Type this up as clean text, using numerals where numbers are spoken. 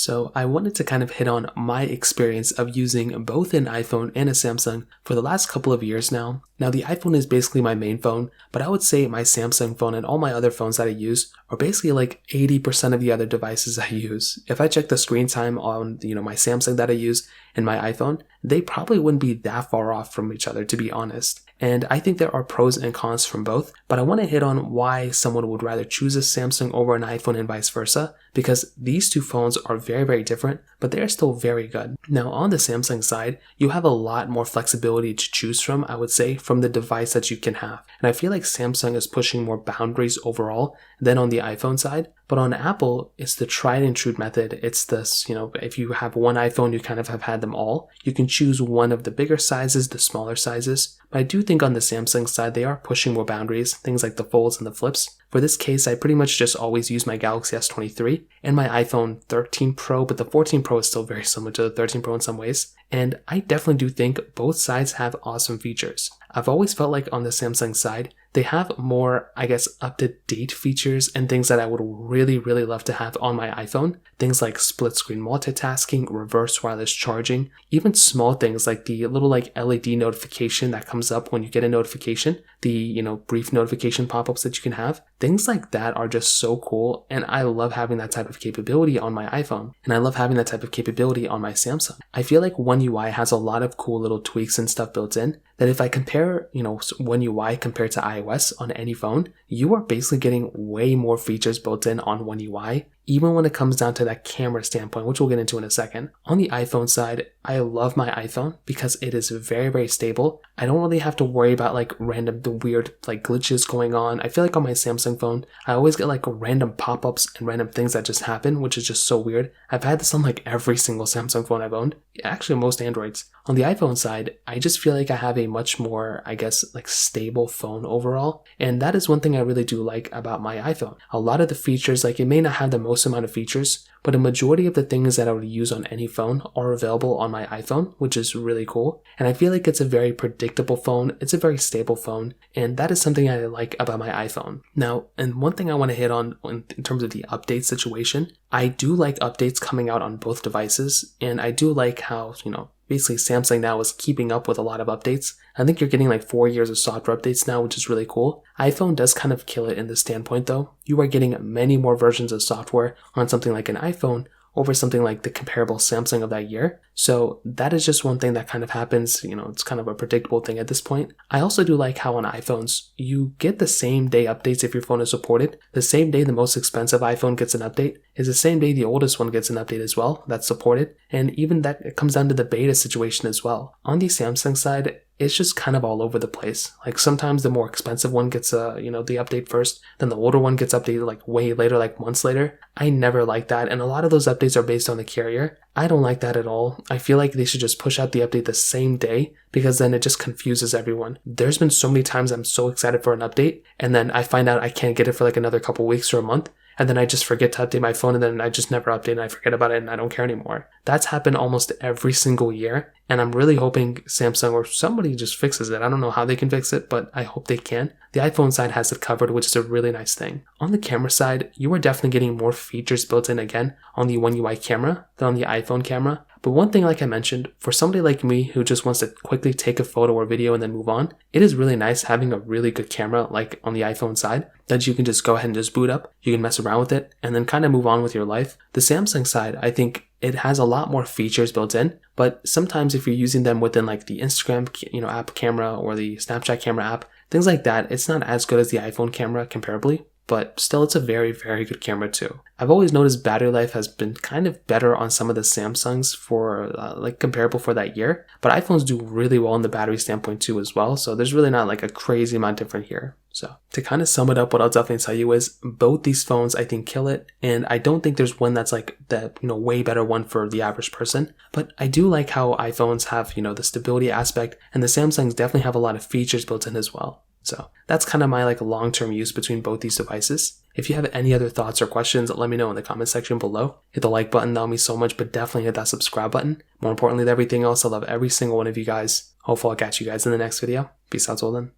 So I wanted to kind of hit on my experience of using both an iPhone and a Samsung for the last couple of years now. Now the iPhone is basically my main phone, but I would say my Samsung phone and all my other phones that I use are basically like 80% of the other devices I use. If I check the screen time on, my Samsung that I use and my iPhone, they probably wouldn't be that far off from each other, to be honest. And I think there are pros and cons from both, but I want to hit on why someone would rather choose a Samsung over an iPhone and vice versa, because these two phones are very, very different, but they're still very good. Now, on the Samsung side, you have a lot more flexibility to choose from, I would say, from the device that you can have. And I feel like Samsung is pushing more boundaries overall than on the iPhone side. But on Apple, it's the tried and true method. It's this, if you have one iPhone, you kind of have had them all. You can choose one of the bigger sizes, the smaller sizes. But I do think on the Samsung side, they are pushing more boundaries, things like the folds and the flips. For this case, I pretty much just always use my Galaxy S23 and my iPhone 13 Pro, but the 14 Pro is still very similar to the 13 Pro in some ways. And I definitely do think both sides have awesome features. I've always felt like on the Samsung side, they have more, up-to-date features and things that I would really, really love to have on my iPhone. Things like split screen multitasking, reverse wireless charging, even small things like the little LED notification that comes up when you get a notification, the, brief notification pop-ups that you can have. Things like that are just so cool, and I love having that type of capability on my iPhone, and I love having that type of capability on my Samsung. I feel like One UI has a lot of cool little tweaks and stuff built in, that if I compare, One UI compared to iOS on any phone, you are basically getting way more features built in on One UI, even when it comes down to that camera standpoint, which we'll get into in a second. On the iPhone side, I love my iPhone because it is very, very stable. I don't really have to worry about random weird glitches going on. I feel like on my Samsung phone, I always get random pop-ups and random things that just happen, which is just so weird. I've had this on every single Samsung phone I've owned. Actually, most Androids. On the iPhone side, I just feel like I have a much more, stable phone overall. And that is one thing I really do like about my iPhone. A lot of the features, it may not have the most amount of features, but a majority of the things that I would use on any phone are available on my iPhone, which is really cool. And I feel like it's a very predictable phone. It's a very stable phone. And that is something I like about my iPhone. Now, and one thing I want to hit on in terms of the update situation, I do like updates coming out on both devices. And I do like how, basically Samsung now is keeping up with a lot of updates. I think you're getting 4 years of software updates now, which is really cool. iPhone does kind of kill it in this standpoint though. You are getting many more versions of software on something like an iPhone over something like the comparable Samsung of that year. So that is just one thing that kind of happens, it's kind of a predictable thing at this point. I also do like how on iPhones, you get the same day updates if your phone is supported. The same day the most expensive iPhone gets an update is the same day the oldest one gets an update as well that's supported. And even that it comes down to the beta situation as well. On the Samsung side, it's just kind of all over the place. Sometimes the more expensive one gets the update first, then the older one gets updated way later, months later. I never like that, and a lot of those updates are based on the carrier. I don't like that at all. I feel like they should just push out the update the same day, because then it just confuses everyone. There's been so many times I'm so excited for an update, and then I find out I can't get it for another couple weeks or a month, and then I just forget to update my phone, and then I just never update and I forget about it and I don't care anymore. That's happened almost every single year, and I'm really hoping Samsung or somebody just fixes it. I don't know how they can fix it, but I hope they can. The iPhone side has it covered, which is a really nice thing. On the camera side, you are definitely getting more features built in again on the One UI camera than on the iPhone camera. But one thing, like I mentioned, for somebody like me who just wants to quickly take a photo or video and then move on, it is really nice having a really good camera like on the iPhone side that you can just go ahead and just boot up. You can mess around with it and then kind of move on with your life. The Samsung side, I think it has a lot more features built in, but sometimes if you're using them within the Instagram app camera or the Snapchat camera app, things like that, it's not as good as the iPhone camera comparably. But still, it's a very, very good camera too. I've always noticed battery life has been kind of better on some of the Samsungs for comparable for that year, but iPhones do really well in the battery standpoint too as well. So there's really not a crazy amount different here. So to kind of sum it up, what I'll definitely tell you is both these phones I think kill it, and I don't think there's one that's the way better one for the average person. But I do like how iPhones have the stability aspect, and the Samsungs definitely have a lot of features built in as well. So that's kind of my long-term use between both these devices. If you have any other thoughts or questions, let me know in the comment section below. Hit the like button, that'll mean so much, but definitely hit that subscribe button. More importantly than everything else, I love every single one of you guys. Hopefully I'll catch you guys in the next video. Peace out till then.